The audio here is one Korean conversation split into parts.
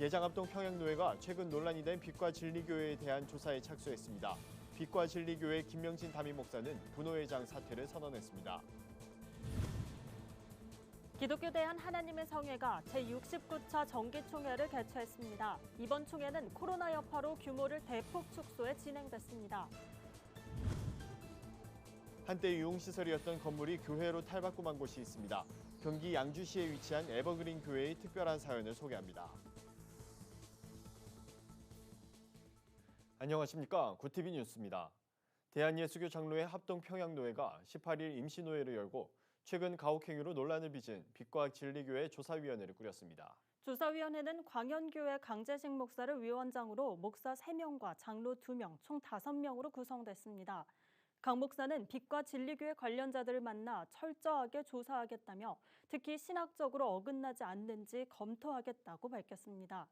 예장합동 평양노회가 최근 논란이 된 빛과 진리교회에 대한 조사에 착수했습니다. 빛과 진리교회 김명진 담임 목사는 분호회장 사퇴를 선언했습니다. 기독교 대한하나님의 성회가 제69차 정기총회를 개최했습니다. 이번 총회는 코로나 여파로 규모를 대폭 축소해 진행됐습니다. 한때 유흥시설이었던 건물이 교회로 탈바꿈한 곳이 있습니다. 경기 양주시에 위치한 에버그린 교회의 특별한 사연을 소개합니다. 안녕하십니까. 구티비 뉴스입니다. 대한예수교 장로회 합동평양노회가 18일 임시노회를 열고 최근 가혹행위로 논란을 빚은 빛과 진리교회 조사위원회를 꾸렸습니다. 조사위원회는 광연교회 강재식 목사를 위원장으로 목사 3명과 장로 2명, 총 5명으로 구성됐습니다. 강 목사는 빛과 진리교회 관련자들을 만나 철저하게 조사하겠다며 특히 신학적으로 어긋나지 않는지 검토하겠다고 밝혔습니다.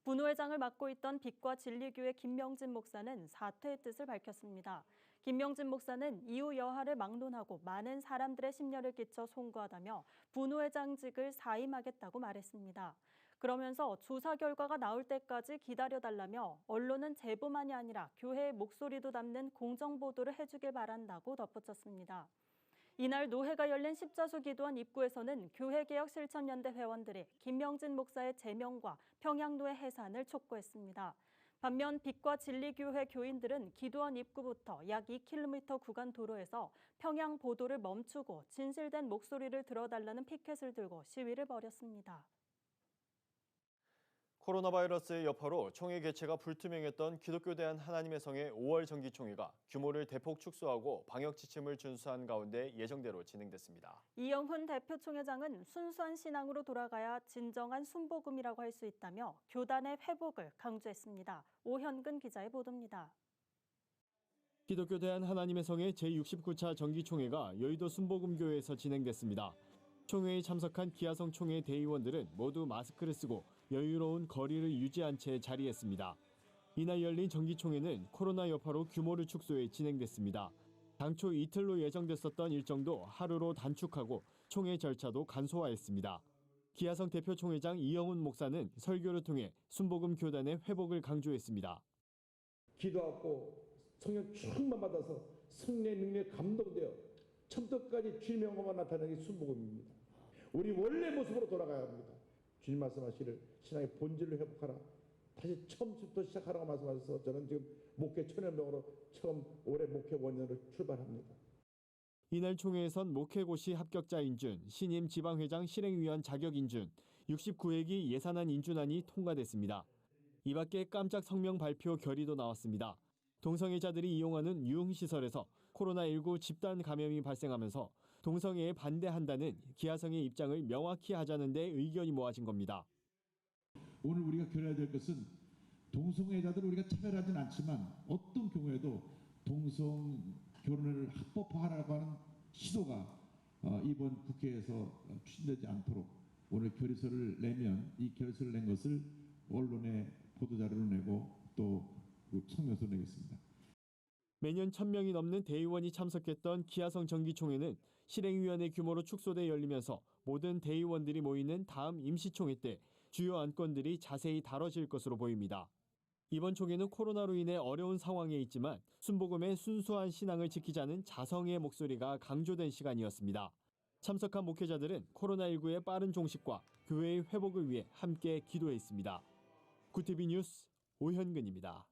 분호회장을 맡고 있던 빛과 진리교회 김명진 목사는 사퇴의 뜻을 밝혔습니다. 김명진 목사는 이후 여하를 막론하고 많은 사람들의 심려를 끼쳐 송구하다며 분호회장직을 사임하겠다고 말했습니다. 그러면서 조사 결과가 나올 때까지 기다려달라며 언론은 제보만이 아니라 교회의 목소리도 담는 공정보도를 해주길 바란다고 덧붙였습니다. 이날 노회가 열린 십자수 기도원 입구에서는 교회개혁실천연대 회원들이 김명진 목사의 제명과 평양노회 해산을 촉구했습니다. 반면 빛과 진리교회 교인들은 기도원 입구부터 약 2km 구간 도로에서 평양 보도를 멈추고 진실된 목소리를 들어달라는 피켓을 들고 시위를 벌였습니다. 코로나 바이러스의 여파로 총회 개최가 불투명했던 기독교 대한하나님의 성회 5월 정기총회가 규모를 대폭 축소하고 방역 지침을 준수한 가운데 예정대로 진행됐습니다. 이영훈 대표 총회장은 순수한 신앙으로 돌아가야 진정한 순복음이라고 할 수 있다며 교단의 회복을 강조했습니다. 오현근 기자의 보도입니다. 기독교 대한하나님의 성회 제69차 정기총회가 여의도 순복음교회에서 진행됐습니다. 총회에 참석한 기아성 총회 대의원들은 모두 마스크를 쓰고 여유로운 거리를 유지한 채 자리했습니다. 이날 열린 정기총회는 코로나 여파로 규모를 축소해 진행됐습니다. 당초 이틀로 예정됐었던 일정도 하루로 단축하고 총회 절차도 간소화했습니다. 기아성 대표 총회장 이영훈 목사는 설교를 통해 순복음 교단의 회복을 강조했습니다. 기도하고 성령 충만 받아서 성령의 능력에 감동되어 첨떡까지 주님의 영광만 나타내는 게 순복음입니다. 우리 원래 모습으로 돌아가야 합니다. 주님 말씀하시기를 신앙의 본질을 회복하라. 다시 처음부터 시작하라고 말씀하셔서 저는 지금 목회 천연병으로 처음 올해 목회 원년을 출발합니다. 이날 총회에선 목회고시 합격자 인준, 신임 지방회장 실행위원 자격 인준, 69회기 예산안 인준안이 통과됐습니다. 이 밖에 깜짝 성명 발표 결의도 나왔습니다. 동성애자들이 이용하는 유흥시설에서 코로나19 집단 감염이 발생하면서 동성애에 반대한다는 기아성의 입장을 명확히 하자는 데 의견이 모아진 겁니다. 오늘 우리가 결의해야 될 것은 동성애자들을 우리가 차별하진 않지만 어떤 경우에도 동성 결혼을 합법화하라고 하는 시도가 이번 국회에서 추진되지 않도록 오늘 결의서를 내면 이 결의서를 낸 것을 언론에 보도자료로 내고 또 성명서 내겠습니다. 매년 1,000명이 넘는 대의원이 참석했던 기아성 정기총회는 실행위원회 규모로 축소돼 열리면서 모든 대의원들이 모이는 다음 임시총회 때 주요 안건들이 자세히 다뤄질 것으로 보입니다. 이번 총회는 코로나로 인해 어려운 상황에 있지만 순복음의 순수한 신앙을 지키자는 자성의 목소리가 강조된 시간이었습니다. 참석한 목회자들은 코로나19의 빠른 종식과 교회의 회복을 위해 함께 기도했습니다. 구티비 뉴스 오현근입니다.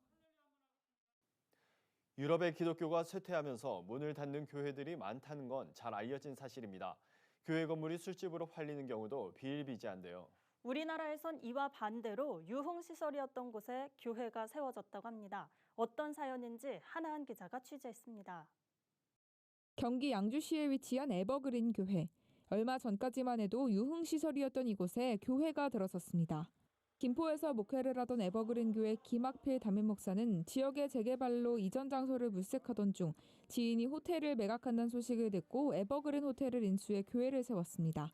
유럽의 기독교가 쇠퇴하면서 문을 닫는 교회들이 많다는 건 잘 알려진 사실입니다. 교회 건물이 술집으로 팔리는 경우도 비일비재한데요. 우리나라에선 이와 반대로 유흥시설이었던 곳에 교회가 세워졌다고 합니다. 어떤 사연인지 하나한 기자가 취재했습니다. 경기 양주시에 위치한 에버그린 교회. 얼마 전까지만 해도 유흥시설이었던 이곳에 교회가 들어섰습니다. 김포에서 목회를 하던 에버그린 교회 김학필 담임 목사는 지역의 재개발로 이전 장소를 물색하던 중 지인이 호텔을 매각한다는 소식을 듣고 에버그린 호텔을 인수해 교회를 세웠습니다.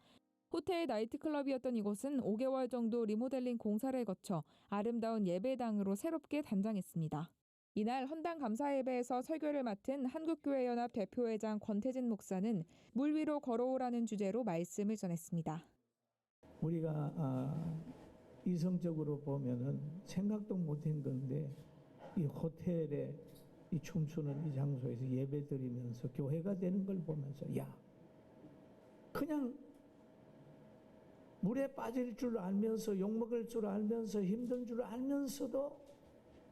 호텔 나이트클럽이었던 이곳은 5개월 정도 리모델링 공사를 거쳐 아름다운 예배당으로 새롭게 단장했습니다. 이날 헌당 감사 예배에서 설교를 맡은 한국교회연합 대표회장 권태진 목사는 물 위로 걸어오라는 주제로 말씀을 전했습니다. 우리가 이성적으로 보면은 생각도 못한 건데 이 호텔에 이 춤추는 이 장소에서 예배 드리면서 교회가 되는 걸 보면서 야, 그냥 물에 빠질 줄 알면서 욕먹을 줄 알면서 힘든 줄 알면서도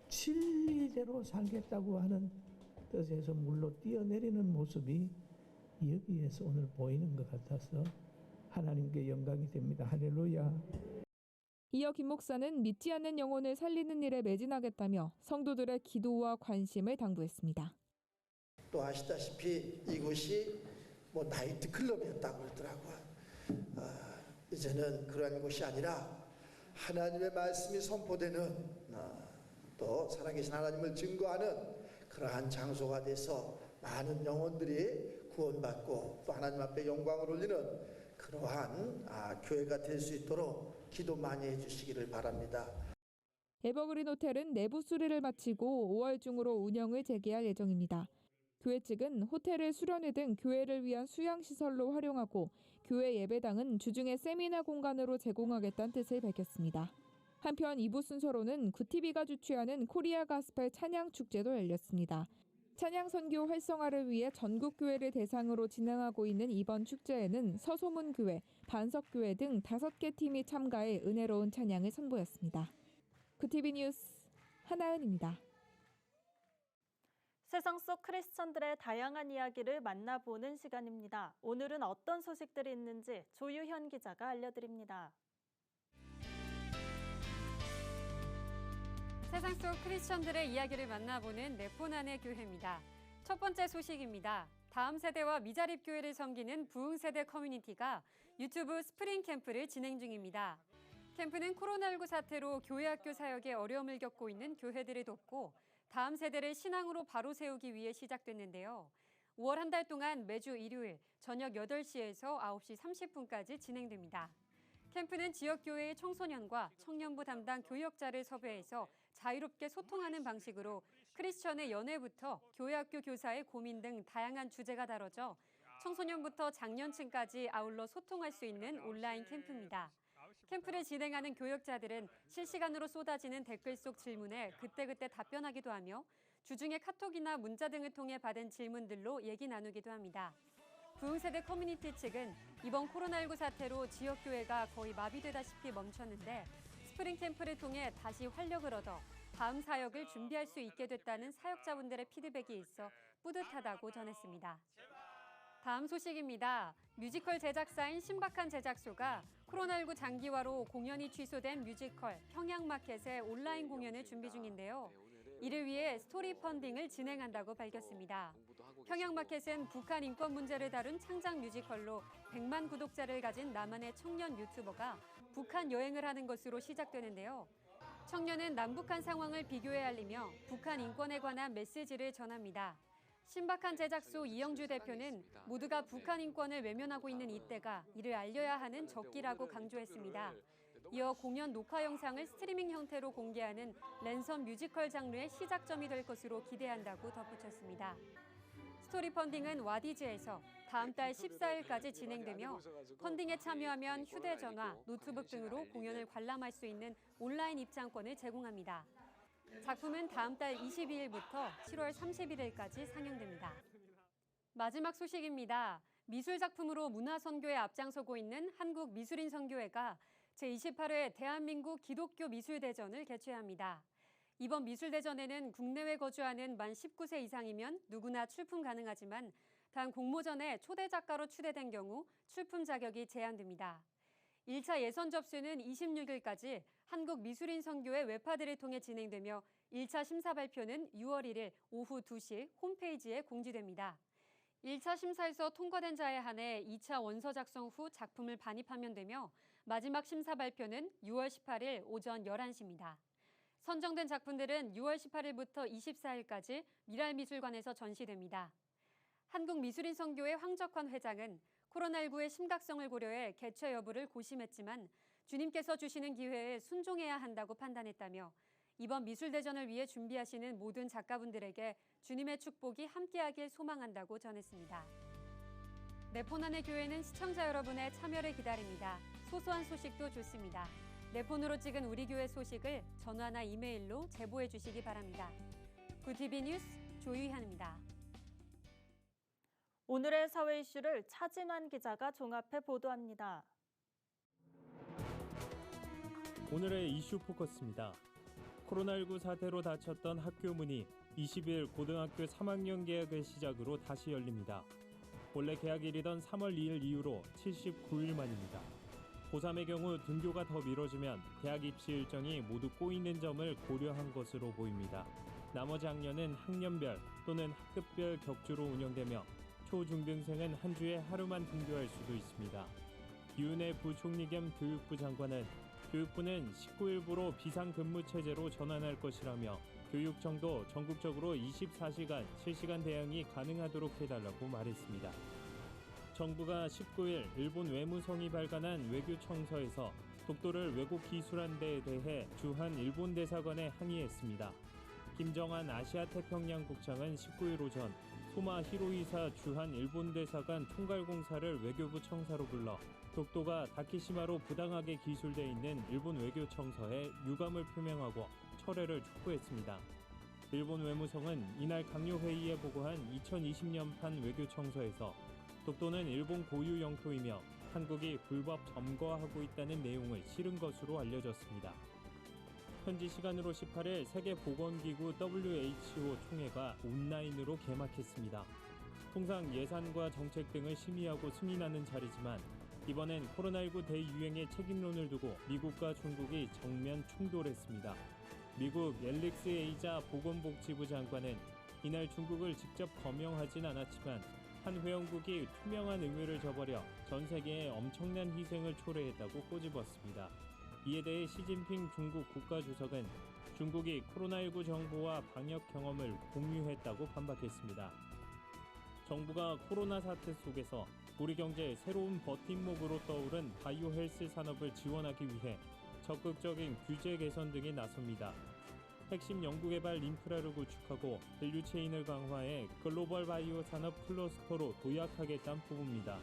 진리대로 살겠다고 하는 뜻에서 물로 뛰어내리는 모습이 여기에서 오늘 보이는 것 같아서 하나님께 영광이 됩니다. 할렐루야. 이어 김 목사는 믿지 않는 영혼을 살리는 일에 매진하겠다며 성도들의 기도와 관심을 당부했습니다. 또 아시다시피 이곳이 뭐 나이트 클럽이었다고 그러더라고요. 이제는 그러한 곳이 아니라 하나님의 말씀이 선포되는 또 살아계신 하나님을 증거하는 그러한 장소가 돼서 많은 영혼들이 구원받고 또 하나님 앞에 영광을 올리는 그러한 교회가 될 수 있도록 기도 많이 해주시기를 바랍니다. 에버그린 호텔은 내부 수리를 마치고 5월 중으로 운영을 재개할 예정입니다. 교회 측은 호텔을 수련회 등 교회를 위한 수양시설로 활용하고 교회 예배당은 주중에 세미나 공간으로 제공하겠다는 뜻을 밝혔습니다. 한편 2부 순서로는 구티비가 주최하는 코리아 가스펠 찬양 축제도 열렸습니다. 찬양 선교 활성화를 위해 전국 교회를 대상으로 진행하고 있는 이번 축제에는 서소문교회, 반석교회 등 5개 팀이 참가해 은혜로운 찬양을 선보였습니다. 구티비 뉴스 하나은입니다. 세상 속 크리스천들의 다양한 이야기를 만나보는 시간입니다. 오늘은 어떤 소식들이 있는지 조유현 기자가 알려드립니다. 세상 속 크리스천들의 이야기를 만나보는 네포난의 교회입니다. 첫 번째 소식입니다. 다음 세대와 미자립 교회를 섬기는 부흥세대 커뮤니티가 유튜브 스프링 캠프를 진행 중입니다. 캠프는 코로나19 사태로 교회 학교 사역에 어려움을 겪고 있는 교회들을 돕고 다음 세대를 신앙으로 바로 세우기 위해 시작됐는데요. 5월 한 달 동안 매주 일요일 저녁 8시에서 9시 30분까지 진행됩니다. 캠프는 지역교회의 청소년과 청년부 담당 교역자를 섭외해서 자유롭게 소통하는 방식으로 크리스천의 연애부터 교회학교 교사의 고민 등 다양한 주제가 다뤄져 청소년부터 장년층까지 아울러 소통할 수 있는 온라인 캠프입니다. 캠프를 진행하는 교역자들은 실시간으로 쏟아지는 댓글 속 질문에 그때그때 답변하기도 하며 주중에 카톡이나 문자 등을 통해 받은 질문들로 얘기 나누기도 합니다. 부흥세대 커뮤니티 측은 이번 코로나19 사태로 지역교회가 거의 마비되다시피 멈췄는데 스프링 캠프를 통해 다시 활력을 얻어 다음 사역을 준비할 수 있게 됐다는 사역자분들의 피드백이 있어 뿌듯하다고 전했습니다. 다음 소식입니다. 뮤지컬 제작사인 신박한 제작소가 코로나19 장기화로 공연이 취소된 뮤지컬 평양마켓의 온라인 공연을 준비 중인데요. 이를 위해 스토리 펀딩을 진행한다고 밝혔습니다. 평양마켓은 북한 인권 문제를 다룬 창작 뮤지컬로 100만 구독자를 가진 남한의 청년 유튜버가 북한 여행을 하는 것으로 시작되는데요. 청년은 남북한 상황을 비교해 알리며 북한 인권에 관한 메시지를 전합니다. 신박한 제작소 이영주 대표는 모두가 북한 인권을 외면하고 있는 이때가 이를 알려야 하는 적기라고 강조했습니다. 이어 공연 녹화 영상을 스트리밍 형태로 공개하는 랜선 뮤지컬 장르의 시작점이 될 것으로 기대한다고 덧붙였습니다. 스토리 펀딩은 와디즈에서 다음 달 14일까지 진행되며 펀딩에 참여하면 휴대전화, 노트북 등으로 공연을 관람할 수 있는 온라인 입장권을 제공합니다. 작품은 다음 달 22일부터 7월 31일까지 상영됩니다. 마지막 소식입니다. 미술 작품으로 문화 선교에 앞장서고 있는 한국미술인선교회가 제28회 대한민국 기독교 미술대전을 개최합니다. 이번 미술대전에는 국내외 거주하는 만 19세 이상이면 누구나 출품 가능하지만 단 공모전에 초대 작가로 추대된 경우 출품 자격이 제한됩니다. 1차 예선 접수는 26일까지 한국미술인선교회 웹파들을 통해 진행되며 1차 심사 발표는 6월 1일 오후 2시 홈페이지에 공지됩니다. 1차 심사에서 통과된 자에 한해 2차 원서 작성 후 작품을 반입하면 되며 마지막 심사 발표는 6월 18일 오전 11시입니다. 선정된 작품들은 6월 18일부터 24일까지 미랄미술관에서 전시됩니다. 한국미술인선교회 황적환 회장은 코로나19의 심각성을 고려해 개최 여부를 고심했지만 주님께서 주시는 기회에 순종해야 한다고 판단했다며 이번 미술대전을 위해 준비하시는 모든 작가분들에게 주님의 축복이 함께하길 소망한다고 전했습니다. 네포난의 교회는 시청자 여러분의 참여를 기다립니다. 소소한 소식도 좋습니다. 내 폰으로 찍은 우리 교회 소식을 전화나 이메일로 제보해 주시기 바랍니다. 굿TV 뉴스 조유현입니다. 오늘의 사회 이슈를 차진환 기자가 종합해 보도합니다. 오늘의 이슈 포커스입니다. 코로나19 사태로 닫혔던 학교 문이 20일 고등학교 3학년 개학을 시작으로 다시 열립니다. 원래 개학일이던 3월 2일 이후로 79일 만입니다. 고3의 경우 등교가 더 미뤄지면 대학 입시 일정이 모두 꼬이는 점을 고려한 것으로 보입니다. 나머지 학년은 학년별 또는 학급별 격주로 운영되며 초중등생은 한 주에 하루만 등교할 수도 있습니다. 유은혜 부총리 겸 교육부 장관은 교육부는 19일부로 비상근무체제로 전환할 것이라며 교육청도 전국적으로 24시간 실시간 대응이 가능하도록 해달라고 말했습니다. 정부가 19일 일본 외무성이 발간한 외교청서에서 독도를 왜곡 기술한 데에 대해 주한 일본 대사관에 항의했습니다. 김정한 아시아태평양 국장은 19일 오전 소마 히로이사 주한 일본 대사관 총괄공사를 외교부 청사로 불러 독도가 다케시마로 부당하게 기술돼 있는 일본 외교청서에 유감을 표명하고 철회를 촉구했습니다. 일본 외무성은 이날 강요회의에 보고한 2020년판 외교청서에서 독도는 일본 고유 영토이며 한국이 불법 점거하고 있다는 내용을 실은 것으로 알려졌습니다. 현지 시간으로 18일 세계보건기구 WHO 총회가 온라인으로 개막했습니다. 통상 예산과 정책 등을 심의하고 승인하는 자리지만 이번엔 코로나19 대유행의 책임론을 두고 미국과 중국이 정면 충돌했습니다. 미국 앨릭스 에이자 보건복지부 장관은 이날 중국을 직접 거명하진 않았지만 한 회원국이 투명한 의회를 저버려 전 세계에 엄청난 희생을 초래했다고 꼬집었습니다. 이에 대해 시진핑 중국 국가주석은 중국이 코로나19 정보와 방역 경험을 공유했다고 반박했습니다. 정부가 코로나 사태 속에서 우리 경제의 새로운 버팀목으로 떠오른 바이오 헬스 산업을 지원하기 위해 적극적인 규제 개선 등에 나섭니다. 핵심 연구개발 인프라를 구축하고 밸류체인을 강화해 글로벌 바이오 산업 클러스터로 도약하겠다는 부분입니다.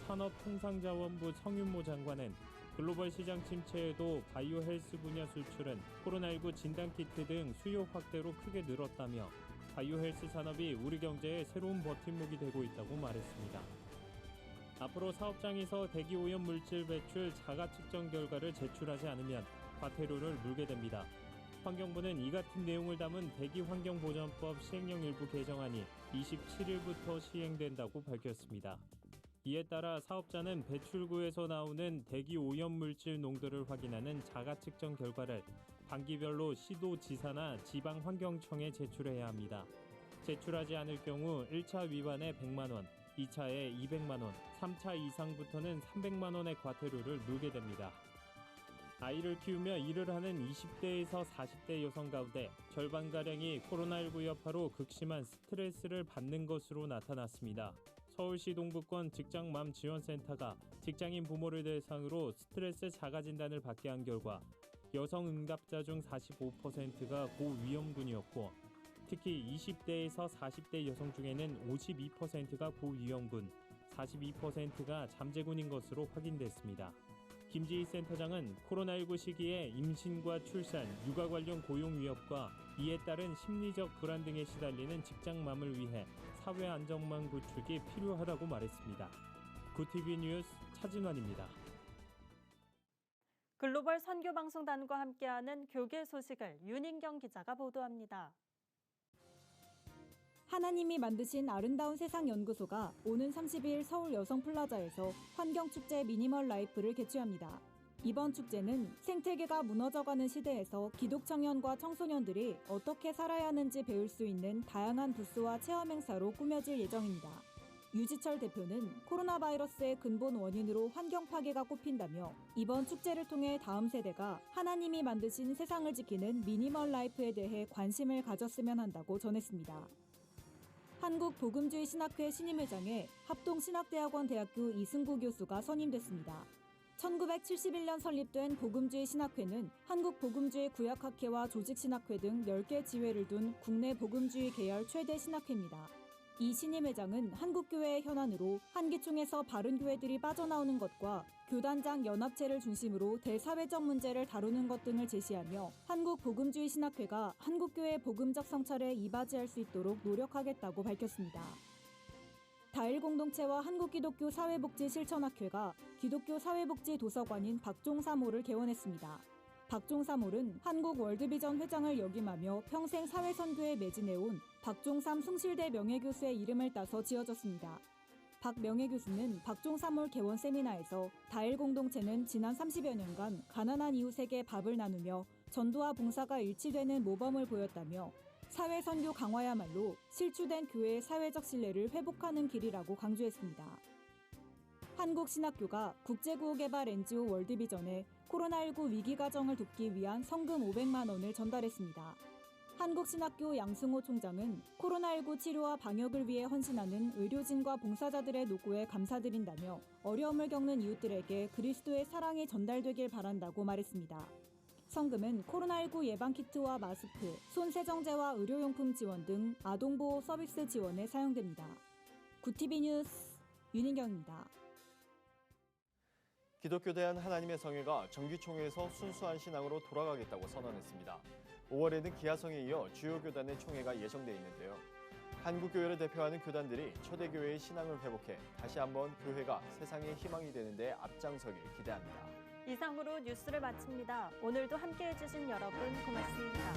산업통상자원부 성윤모 장관은 글로벌 시장 침체에도 바이오 헬스 분야 수출은 코로나19 진단키트 등 수요 확대로 크게 늘었다며 바이오 헬스 산업이 우리 경제의 새로운 버팀목이 되고 있다고 말했습니다. 앞으로 사업장에서 대기오염 물질 배출 자가 측정 결과를 제출하지 않으면 과태료를 물게 됩니다. 환경부는 이 같은 내용을 담은 대기환경보전법 시행령 일부 개정안이 27일부터 시행된다고 밝혔습니다. 이에 따라 사업자는 배출구에서 나오는 대기오염 물질 농도를 확인하는 자가 측정 결과를 반기별로 시도지사나 지방환경청에 제출해야 합니다. 제출하지 않을 경우 1차 위반에 100만 원, 2차에 200만 원, 3차 이상부터는 300만 원의 과태료를 물게 됩니다. 아이를 키우며 일을 하는 20대에서 40대 여성 가운데 절반가량이 코로나19 여파로 극심한 스트레스를 받는 것으로 나타났습니다. 서울시 동부권 직장맘 지원센터가 직장인 부모를 대상으로 스트레스 자가 진단을 받게 한 결과 여성 응답자 중 45%가 고위험군이었고 특히 20대에서 40대 여성 중에는 52%가 고위험군, 42%가 잠재군인 것으로 확인됐습니다. 김지희 센터장은 코로나19 시기에 임신과 출산, 육아 관련 고용 위협과 이에 따른 심리적 불안 등에 시달리는 직장맘을 위해 사회 안전망 구축이 필요하다고 말했습니다. 굿TV 뉴스 차진환입니다. 글로벌 선교방송단과 함께하는 교계 소식을 윤인경 기자가 보도합니다. 하나님이 만드신 아름다운 세상 연구소가 오는 30일 서울 여성플라자에서 환경축제 미니멀 라이프를 개최합니다. 이번 축제는 생태계가 무너져가는 시대에서 기독청년과 청소년들이 어떻게 살아야 하는지 배울 수 있는 다양한 부스와 체험 행사로 꾸며질 예정입니다. 유지철 대표는 코로나 바이러스의 근본 원인으로 환경 파괴가 꼽힌다며 이번 축제를 통해 다음 세대가 하나님이 만드신 세상을 지키는 미니멀 라이프에 대해 관심을 가졌으면 한다고 전했습니다. 한국복음주의신학회 신임회장에 합동신학대학원 대학교 이승구 교수가 선임됐습니다. 1971년 설립된 복음주의신학회는 한국복음주의 구약학회와 조직신학회 등 10개 지회를 둔 국내 복음주의 계열 최대 신학회입니다. 이 신임회장은 한국교회의 현안으로 한기총에서 바른교회들이 빠져나오는 것과 교단장 연합체를 중심으로 대사회적 문제를 다루는 것 등을 제시하며 한국복음주의 신학회가 한국교회 복음적 성찰에 이바지할 수 있도록 노력하겠다고 밝혔습니다. 다일공동체와 한국기독교 사회복지실천학회가 기독교 사회복지 도서관인 박종사몰을 개원했습니다. 박종사몰은 한국 월드비전 회장을 역임하며 평생 사회선교에 매진해온 박종삼 숭실대 명예교수의 이름을 따서 지어졌습니다. 박 명예교수는 박종사몰 개원 세미나에서 다일공동체는 지난 30여 년간 가난한 이웃에게 밥을 나누며 전도와 봉사가 일치되는 모범을 보였다며 사회선교 강화야말로 실추된 교회의 사회적 신뢰를 회복하는 길이라고 강조했습니다. 한국신학교가 국제구호개발 NGO 월드비전에 코로나19 위기 가정을 돕기 위한 성금 500만 원을 전달했습니다. 한국신학교 양승호 총장은 코로나19 치료와 방역을 위해 헌신하는 의료진과 봉사자들의 노고에 감사드린다며 어려움을 겪는 이웃들에게 그리스도의 사랑이 전달되길 바란다고 말했습니다. 성금은 코로나19 예방키트와 마스크, 손세정제와 의료용품 지원 등 아동보호 서비스 지원에 사용됩니다. 구TV 뉴스 윤인경입니다. 기독교 대한 하나님의 성회가 정기총회에서 순수한 신앙으로 돌아가겠다고 선언했습니다. 5월에는 기아성에 이어 주요 교단의 총회가 예정돼 있는데요. 한국교회를 대표하는 교단들이 초대교회의 신앙을 회복해 다시 한번 교회가 세상의 희망이 되는 데 앞장서길 기대합니다. 이상으로 뉴스를 마칩니다. 오늘도 함께해 주신 여러분 고맙습니다.